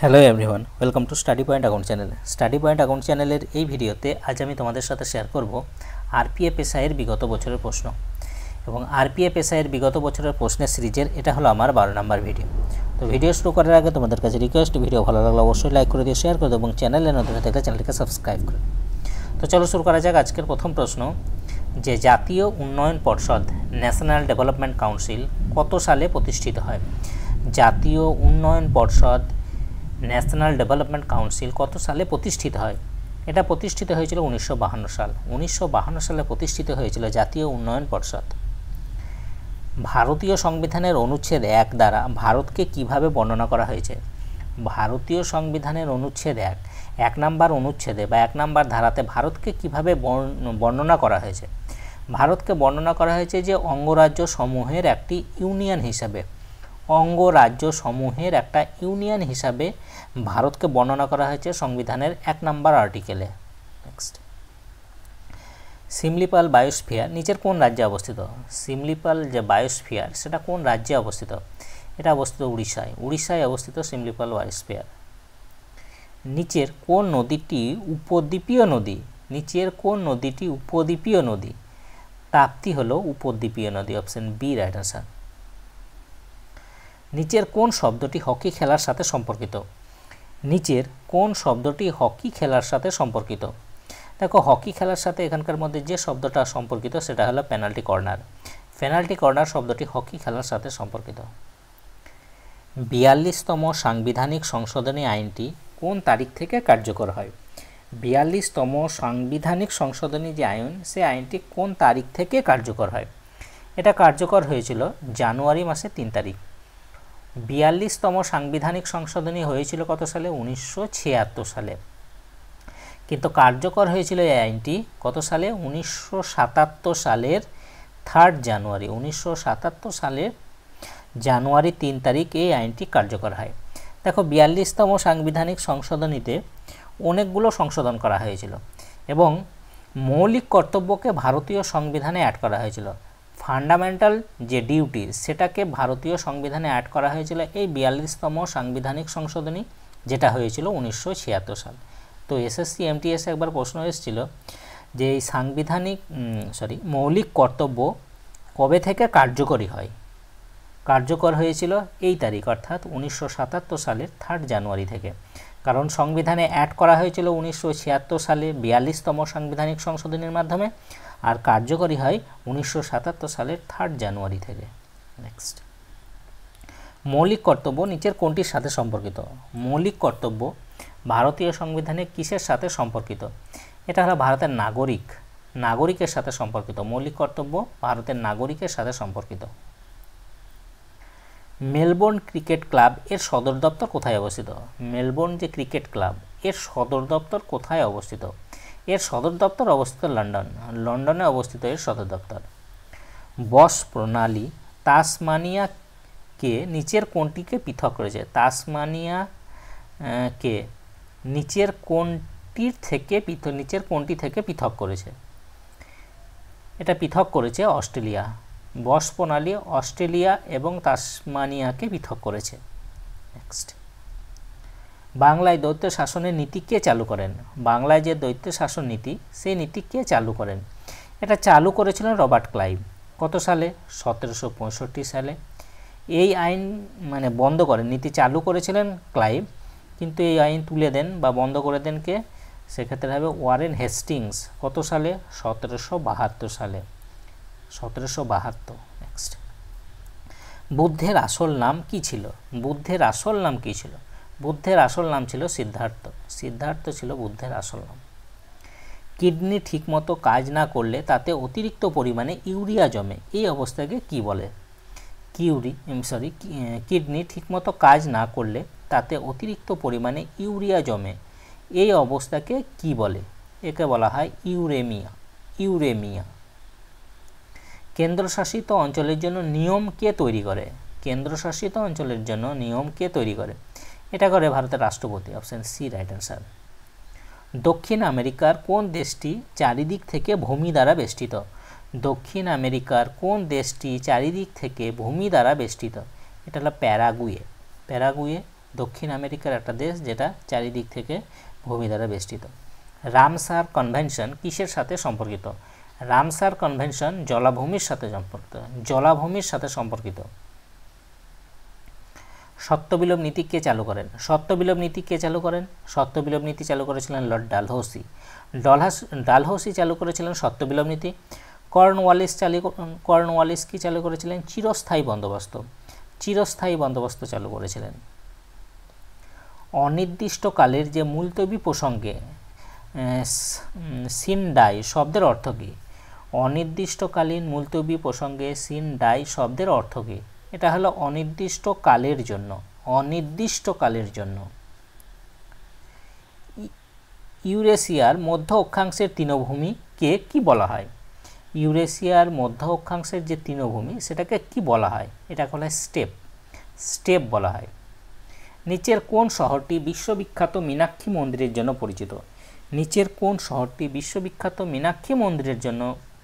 Hello everyone, welcome to study point account channel. Study point account চ্যানেলের এই ভিডিওতে আজ আমি তোমাদের সাথে শেয়ার করব আরপিএফএসআইয়ের বিগত বছরের প্রশ্ন এবং আরপিএফএসআইয়ের বিগত বছরের প্রশ্নের সিরিজের এটা হলো আমার 12 নম্বর ভিডিও। তো ভিডিও শুরু করার আগে তোমাদের কাছে রিকোয়েস্ট, ভিডিও ভালো লাগলে অবশ্যই লাইক করে দিও, শেয়ার করে দিও এবং চ্যানেলে নতুন হয়ে থাকলে চ্যানেলটিকে সাবস্ক্রাইব করে। তো চলো শুরু করা যাক। আজকের প্রথম প্রশ্ন, যে জাতীয় উন্নয়ন পর্ষদ ন্যাশনাল ডেভেলপমেন্ট কাউন্সিল কত সালে প্রতিষ্ঠিত হয়? জাতীয় উন্নয়ন পর্ষদ ন্যাশনাল ডেভেলপমেন্ট কাউন্সিল কত সালে প্রতিষ্ঠিত হয়? এটা প্রতিষ্ঠিত হয়েছিল 1952 সাল। 1952 সালে প্রতিষ্ঠিত হয়েছিল জাতীয় উন্নয়ন পর্ষদ। ভারতীয় সংবিধানের অনুচ্ছেদ 1 দ্বারা ভারতকে কিভাবে বর্ণনা করা হয়েছে? ভারতীয় সংবিধানের অনুচ্ছেদ 1 নম্বর অনুচ্ছেদে বা 1 নম্বর ধারাতে ভারতকে কিভাবে বর্ণনা করা হয়েছে? ভারতকে বর্ণনা করা হয়েছে যে অঙ্গরাজ্য সমূহের একটি ইউনিয়ন হিসাবে। অঙ্গরাজ্য সমূহের একটা ইউনিয়ন হিসাবে ভারতকে বর্ণনা করা হয়েছে সংবিধানের 1 নম্বর আর্টিকেলে। নেক্সট, সিমলিপাল বায়োস্ফিয়ার নিচের কোন রাজ্যে অবস্থিত? সিমলিপাল যে বায়োস্ফিয়ার সেটা কোন রাজ্যে অবস্থিত? এটা অবস্থিত উড়িষ্যায়। উড়িষ্যায় অবস্থিত সিমলিপাল বায়োস্ফিয়ার। নিচের কোন নদীটি উপদ্বীপীয় নদী? নিচের কোন নদীটি উপদ্বীপীয় নদী? তাপ্তি হলো উপদ্বীপীয় নদী, অপশন বি রাইট আনসার। নিচের কোন শব্দটি হকি খেলার সাথে সম্পর্কিত? নিচের কোন শব্দটি হকি খেলার সাথে সম্পর্কিত? দেখো, হকি খেলার সাথে এখানকার মধ্যে যে শব্দটা সম্পর্কিত সেটা হলো পেনাল্টি কর্নার। পেনাল্টি কর্নার শব্দটি হকি খেলার সাথে সম্পর্কিত। 42তম সাংবিধানিক সংশোধনী আইনটি কোন তারিখ থেকে কার্যকর হয়? 42তম সাংবিধানিক সংশোধনী যে আইন, সে আইনটি কোন তারিখ থেকে কার্যকর হয়? এটা কার্যকর হয়েছিল জানুয়ারি মাসের 3 তারিখ। 42তম সাংবিধানিক সংশোধনী হয়েছিল কত সালে? 1976 সালে। কিন্তু কার্যকর হয়েছিল এই আইনটি কত সালে? 1977 সালের 3 জানুয়ারি। 1977 সালের জানুয়ারি 3 তারিখ এই আইনটি কার্যকর হয়। দেখো, 42তম সাংবিধানিক সংশোধনীতে অনেকগুলো সংশোধন করা হয়েছিল এবং মৌলিক কর্তব্যকে ভারতীয় সংবিধানে অ্যাড করা হয়েছিল। ফান্ডামেন্টাল যে ডিউটি সেটাকে ভারতীয় সংবিধানে অ্যাড করা হয়েছিল এই 42তম সাংবিধানিক সংশোধনী, যেটা হয়েছিল 1976 সাল। তো এসএসসি এমটিএস একবার প্রশ্ন এসেছিল যে এই মৌলিক কর্তব্য কবে থেকে কার্যকরী হয়? কার্যকর হয়েছিল এই তারিখ, অর্থাৎ 1977 সালের 3 জানুয়ারি থেকে। কারণ সংবিধানে অ্যাড করা হয়েছিল 1976 সালে 42তম সাংবিধানিক সংশোধনীর মাধ্যমে, আর কার্যকরী হয় 1977 সালের 3 জানুয়ারি থেকে। নেক্সট, মৌলিক কর্তব্য নিচের কোনটির সাথে সম্পর্কিত? মৌলিক কর্তব্য ভারতীয় সংবিধানে কিসের সাথে সম্পর্কিত? এটা হলো ভারতের নাগরিকের সাথে সম্পর্কিত। মৌলিক কর্তব্য ভারতের নাগরিকের সাথে সম্পর্কিত। মেলবোর্ন ক্রিকেট ক্লাব এর সদর দপ্তর কোথায় অবস্থিত? মেলবোর্ন যে ক্রিকেট ক্লাব এর সদর দপ্তর কোথায় অবস্থিত? এর সদর দপ্তর অবস্থিত লন্ডনে অবস্থিত এর সদর দপ্তর। বস প্রণালী তাসমানিয়াকে নিচের কোনটিকে পৃথক করেছে? তাসমানিয়াকে নিচের কোনটি থেকে পৃথক করেছে? এটা পৃথক করেছে অস্ট্রেলিয়া। বস প্রণালী অস্ট্রেলিয়া এবং তাসমানিয়াকে পৃথক করেছে। নেক্সট, বাংলায় দ্বৈত শাসনের নীতি কে চালু করেন? বাংলায় যে দ্বৈত শাসন নীতি, সেই নীতি কে চালু করেন? এটা চালু করেছিলেন রবার্ট ক্লাইভ। কত সালে? 1765 সালে। এই আইন বন্ধ করেন, নীতি চালু করেছিলেন ক্লাইভ, কিন্তু এই আইন তুলে দেন বা বন্ধ করে দেন কে? সেক্ষেত্রে হবে ওয়ারেন হেস্টিংস। কত সালে? 1772 সালে। 1772। নেক্সট, বুদ্ধের আসল নাম কি ছিল? বুদ্ধের আসল নাম কি ছিল? বুদ্ধের আসল নাম ছিল সিদ্ধার্থ। সিদ্ধার্থ ছিল বুদ্ধের আসল নাম। কিডনি ঠিকমতো কাজ না করলে তাতে অতিরিক্ত পরিমাণে ইউরিয়া জমে, এই অবস্থাকে কি বলে? কিডনি ঠিকমতো কাজ না করলে তাতে অতিরিক্ত পরিমাণে ইউরিয়া জমে, এই অবস্থাকে কি বলে? একে বলা হয় ইউরেমিয়া। কেন্দ্রশাসিত অঞ্চলের জন্য নিয়ম কে তৈরি করে? কেন্দ্রশাসিত অঞ্চলের জন্য নিয়ম কে তৈরি করে? এটা করে ভারতের রাষ্ট্রপতি, অপশন সি রাইট অ্যান্সার। দক্ষিণ আমেরিকার কোন দেশটি চারিদিক থেকে ভূমি দ্বারা বেষ্টিত? দক্ষিণ আমেরিকার কোন দেশটি চারিদিক থেকে ভূমি দ্বারা বেষ্টিত? এটা হলো প্যারাগুয়ে। প্যারাগুয়ে দক্ষিণ আমেরিকার একটা দেশ যেটা চারিদিক থেকে ভূমি দ্বারা বেষ্টিত। রামসার কনভেনশন কিসের সাথে সম্পর্কিত? রামসার কনভেনশন জলাভূমির সাথে সম্পর্কিত। জলাভূমির সাথে সম্পর্কিত। সত্যবিলোপ নীতি কে চালু করেন? সত্যবিলোপ নীতি কে চালু করেন? সত্যবিলোপ নীতি চালু করেছিলেন লর্ড ডালহৌসি। ডালহৌসি চালু করেছিলেন সত্যবিলোপ নীতি। কর্নওয়ালিস কি চালু করেছিলেন? চিরস্থায়ী বন্দোবস্ত। চিরস্থায়ী বন্দোবস্ত চালু করেছিলেন। অনির্দিষ্টকালের যে মুলতবি প্রসঙ্গে সিন ডাই শব্দের অর্থ কী? অনির্দিষ্টকালীন মুলতবি প্রসঙ্গে সিন ডাই শব্দের অর্থ কী? এটা হলো অনির্দিষ্টকালের জন্য। অনির্দিষ্টকালের জন্য। ইউরেশিয়ার মধ্য অক্ষাংশের তৃণভূমিকে কি বলা হয়? ইউরেশিয়ার মধ্য অক্ষাংশের যে তৃণভূমি সেটাকে কি বলা হয়? এটাকে বলা হয় স্টেপ। স্টেপ বলা হয়। নিচের কোন শহরটি বিশ্ববিখ্যাত মীনাক্ষী মন্দিরের জন্য পরিচিত? নিচের কোন শহরটি বিশ্ববিখ্যাত মীনাক্ষী মন্দিরের জন্য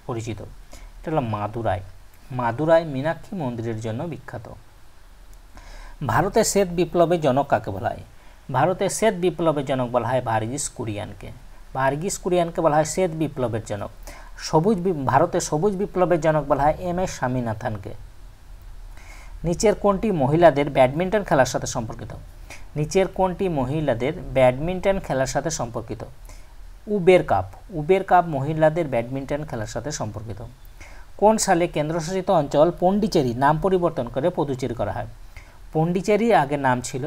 পরিচিত? এটা হলো মাদুরাই। মাদুরাই মীনাক্ষী মন্দিরের জন্য বিখ্যাত। ভারতের শ্বেত বিপ্লবের জনক কাকে বলা হয়? ভারতের শ্বেত বিপ্লবের জনক বলা হয় ভার্গিস কুরিয়ানকে। ভার্গিস কুরিয়ানকে বলা হয় শ্বেত বিপ্লবের জনক। ভারতের সবুজ বিপ্লবের জনক বলা হয় এম.এস. স্বামীনাথনকে। নিচের কোনটি মহিলাদের ব্যাডমিন্টন খেলার সাথে সম্পর্কিত? নিচের কোনটি মহিলাদের ব্যাডমিন্টন খেলার সাথে সম্পর্কিত? Uber cup. উবের কাপ মহিলাদের ব্যাডমিন্টন খেলার সাথে সম্পর্কিত। কোন সালে কেন্দ্রশাসিত অঞ্চল পন্ডিচেরি নাম পরিবর্তন করে পুদুচেরি করা হয়? পন্ডিচেরি আগে নাম ছিল,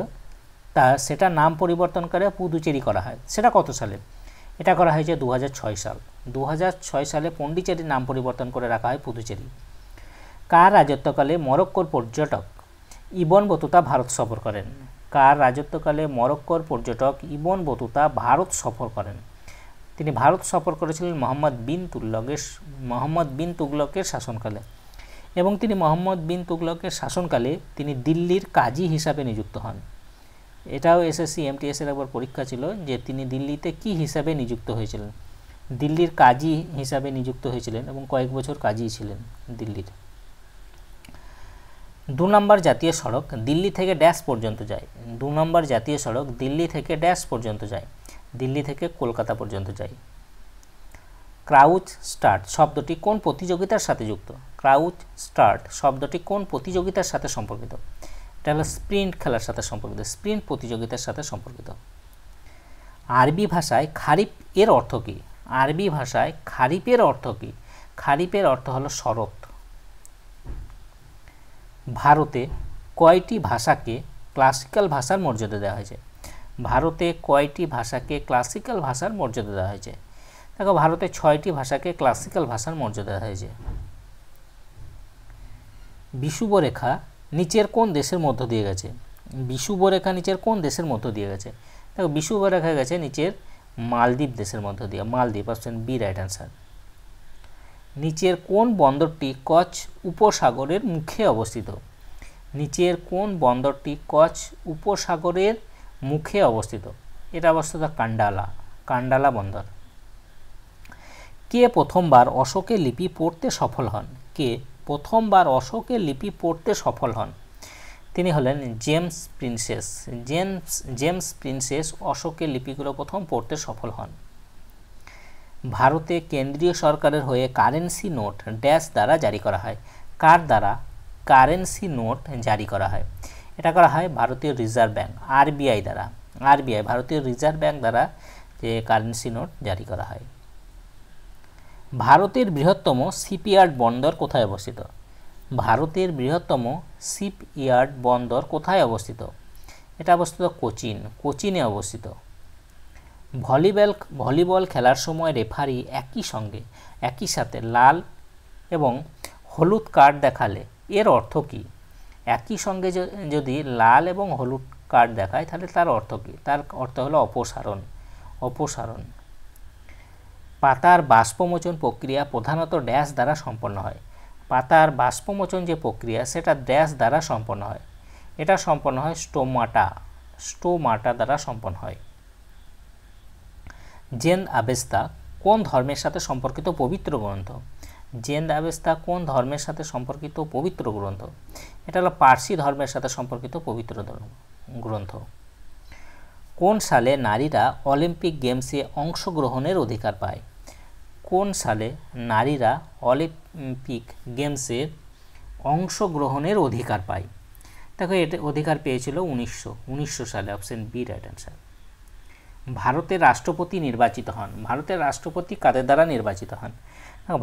সেটা নাম পরিবর্তন করে পুদুচেরি করা হয়। সেটা কত সালে? এটা করা হয়েছে 2006 সাল। 2006 সালে পন্ডিচেরির নাম পরিবর্তন করে রাখা হয় পুদুচেরি। কার রাজত্বকালে মরক্কোর পর্যটক ইবন বতুতা ভারত সফর করেন? কার রাজত্বকালে মরক্কোর পর্যটক ইবন বতুতা ভারত সফর করেন? তিনি ভারত সফর করেছিলেন মোহাম্মদ বিন তুগলকের শাসনকালে, এবং তিনি মোহাম্মদ বিন তুগলকের শাসনকালে তিনি দিল্লির কাজী হিসাবে নিযুক্ত হন। এটাও এসএসসি এমটিএস এর একবার পরীক্ষা ছিল যে তিনি দিল্লিতে কি হিসাবে নিযুক্ত হয়েছিলেন। দিল্লির কাজী হিসাবে নিযুক্ত হয়েছিলেন এবং কয়েক বছর কাজী ছিলেন দিল্লির। 2 নম্বর জাতীয় সড়ক দিল্লি থেকে ড্যাশ পর্যন্ত যায়? 2 নম্বর জাতীয় সড়ক দিল্লি থেকে ড্যাশ পর্যন্ত যায়? দিল্লি থেকে কলকাতা পর্যন্ত যায়। ক্রাউচ স্টার্ট শব্দটি কোন প্রতিযোগিতার সাথে যুক্ত? ক্রাউচ স্টার্ট শব্দটি কোন প্রতিযোগিতার সাথে সম্পর্কিত? এটা হলো স্প্রিন্ট খেলার সাথে সম্পর্কিত। স্প্রিন্ট প্রতিযোগিতার সাথে সম্পর্কিত। আরবি ভাষায় খারিফ এর অর্থ কী? আরবি ভাষায় খারিফের অর্থ কী? খারিফের অর্থ হলো শরৎ। ভারতে কয়টি ভাষাকে ক্লাসিক্যাল ভাষার মর্যাদা দেওয়া হয়েছে? ভারতে কয়টি ভাষাকে ক্লাসিক্যাল ভাষার মর্যাদা দেওয়া হয়েছে? দেখো, ভারতে 6টি ভাষাকে ক্লাসিক্যাল ভাষার মর্যাদা দেওয়া হয়েছে। বিষুবরেখা নিচের কোন দেশের মধ্য দিয়ে গেছে? বিষুবরেখা নিচের কোন দেশের মধ্য দিয়ে গেছে? দেখো, বিষুবরেখা গেছে নিচের মালদ্বীপ দেশের মধ্য দিয়ে। মালদ্বীপ, অপশন বি রাইট অ্যান্সার। নিচের কোন বন্দরটি কচ উপসাগরের মুখে অবস্থিত? নিচের কোন বন্দরটি কচ উপসাগরের মুখে অবস্থিত? এটা অবস্থিত কান্ডালা বন্দর। কে প্রথমবার অশোকের লিপি পড়তে সফল হন? কে প্রথমবার অশোকের লিপি পড়তে সফল হন? তিনি হলেন জেমস প্রিন্সেস। জেমস প্রিন্সেস অশোকের লিপিগুলো প্রথম পড়তে সফল হন। ভারতে কেন্দ্রীয় সরকারের হয়ে কারেন্সি নোট ড্যাশ দ্বারা জারি করা হয়? কার দ্বারা কারেন্সি নোট জারি করা হয়? এটা করা হয় ভারতীয় রিজার্ভ ব্যাঙ্ক, আরবিআই দ্বারা। আরবিআই ভারতীয় রিজার্ভ ব্যাঙ্ক দ্বারা যে কারেন্সি নোট জারি করা হয়। ভারতের বৃহত্তম শিপইয়ার্ড বন্দর কোথায় অবস্থিত? ভারতের বৃহত্তম শিপইয়ার্ড বন্দর কোথায় অবস্থিত? এটা অবস্থিত কোচিনে অবস্থিত। ভলিবল খেলার সময় রেফারি একই সাথে লাল এবং হলুদ কার্ড দেখালে এর অর্থ কী? একই সঙ্গে যদি লাল এবং হলুদ কার্ড দেখায় তাহলে তার অর্থ কী? তার অর্থ হলো অপসারণ। পাতার বাষ্পমোচন প্রক্রিয়া প্রধানত ড্যাশ দ্বারা সম্পন্ন হয়? পাতার বাষ্পমোচন যে প্রক্রিয়া সেটা ড্যাশ দ্বারা সম্পন্ন হয়? এটা সম্পন্ন হয় স্টোমাটা দ্বারা সম্পন্ন হয়। জেন্দ আবেস্তা কোন ধর্মের সাথে সম্পর্কিত পবিত্র গ্রন্থ? জেন্দ আবেস্তা কোন ধর্মের সাথে সম্পর্কিত পবিত্র গ্রন্থ? এটা হলো পার্সি ধর্মের সাথে সম্পর্কিত পবিত্র গ্রন্থ। কোন সালে নারীরা অলিম্পিক গেমসে অংশগ্রহণের অধিকার পায়? কোন সালে নারীরা অলিম্পিক গেমসে অংশগ্রহণের অধিকার পায়? দেখো এটা অধিকার পেয়েছিল 1900 সালে, অপশন বি রাইট অ্যান্সার। ভারতের রাষ্ট্রপতি নির্বাচিত হন। ভারতের রাষ্ট্রপতি কাদের দ্বারা নির্বাচিত হন?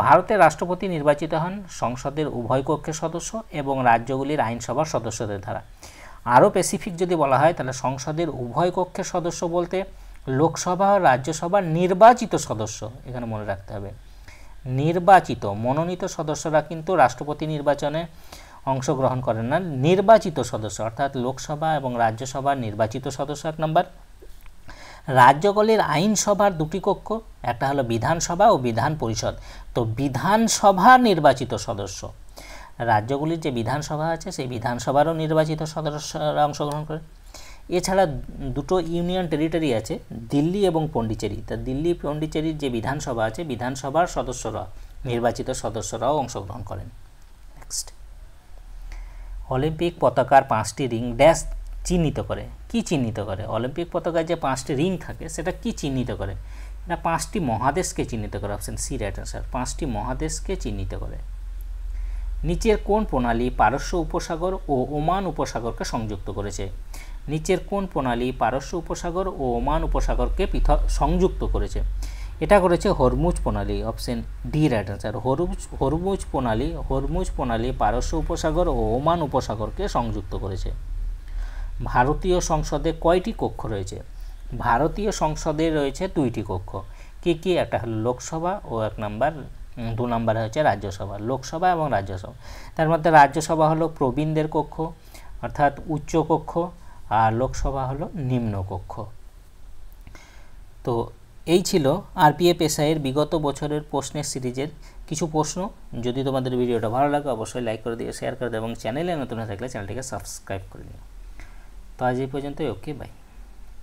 ভারতের রাষ্ট্রপতি নির্বাচিত হন সংসদের উভয় কক্ষের সদস্য এবং রাজ্যগুলির আইনসভার সদস্যদের দ্বারা। আরও স্পেসিফিক যদি বলা হয় তাহলে সংসদের উভয় কক্ষের সদস্য বলতে লোকসভা ও রাজ্যসভার নির্বাচিত সদস্য, এখানে মনে রাখতে হবে নির্বাচিত, মনোনীত সদস্যরা কিন্তু রাষ্ট্রপতি নির্বাচনে অংশগ্রহণ করেন না। নির্বাচিত সদস্য অর্থাৎ লোকসভা এবং রাজ্যসভার নির্বাচিত সদস্য এক নম্বর। রাজ্যগুলির আইনসভার দুটি কক্ষ, একটা হলো বিধানসভা ও বিধান পরিষদ। তো বিধানসভার নির্বাচিত সদস্য, রাজ্যগুলির যে বিধানসভা আছে সেই বিধানসভারও নির্বাচিত সদস্যরা অংশগ্রহণ করে। এছাড়া দুটো ইউনিয়ন টেরিটরি আছে, দিল্লি এবং পন্ডিচেরি। তা দিল্লি পন্ডিচেরির যে বিধানসভা আছে বিধানসভার সদস্যরা, নির্বাচিত সদস্যরাও অংশগ্রহণ করেন। নেক্সট, অলিম্পিক পতাকার 5টি রিং ড্যাশ চিহ্নিত করে। কি চিহ্নিত করে? অলিম্পিক পতাকার যে 5টি রিং থাকে সেটা কি চিহ্নিত করে? এটা 5টি মহাদেশকে চিহ্নিত করে, অপশন সি রাইট অ্যান্সার। 5টি মহাদেশকে চিহ্নিত করে। নিচের কোন প্রণালী পারস্য উপসাগর ও ওমান উপসাগরকে সংযুক্ত করেছে? নিচের কোন প্রণালী পারস্য উপসাগর ও ওমান উপসাগরকে পৃথক সংযুক্ত করেছে? এটা করেছে হরমুজ প্রণালী, option D right answer. Hormuz প্রণালী পারস্য উপসাগর ও ওমান উপসাগরকে সংযুক্ত করেছে। ভারতীয় সংসদে কয়টি কক্ষ রয়েছে? ভারতীয় সংসদে রয়েছে 2টি কক্ষ। কি কি? একটা হলো লোকসভা ও 2 নম্বরে হচ্ছে রাজ্যসভা। লোকসভা এবং রাজ্যসভা, তার মধ্যে রাজ্যসভা হলো প্রবীণদের কক্ষ অর্থাৎ উচ্চ কক্ষ, আর লোকসভা হলো নিম্ন কক্ষ। তো এই ছিল আরপিএফ এসআইয়ের বিগত বছরের প্রশ্নের সিরিজের কিছু প্রশ্ন। যদি তোমাদের ভিডিওটা ভালো লাগে অবশ্যই লাইক করে দিও, শেয়ার করে দিও এবং চ্যানেলে নতুন হয়ে থাকলে চ্যানেলটিকে সাবস্ক্রাইব করে নিও। তো আজ এই পর্যন্তই, ওকে বাই।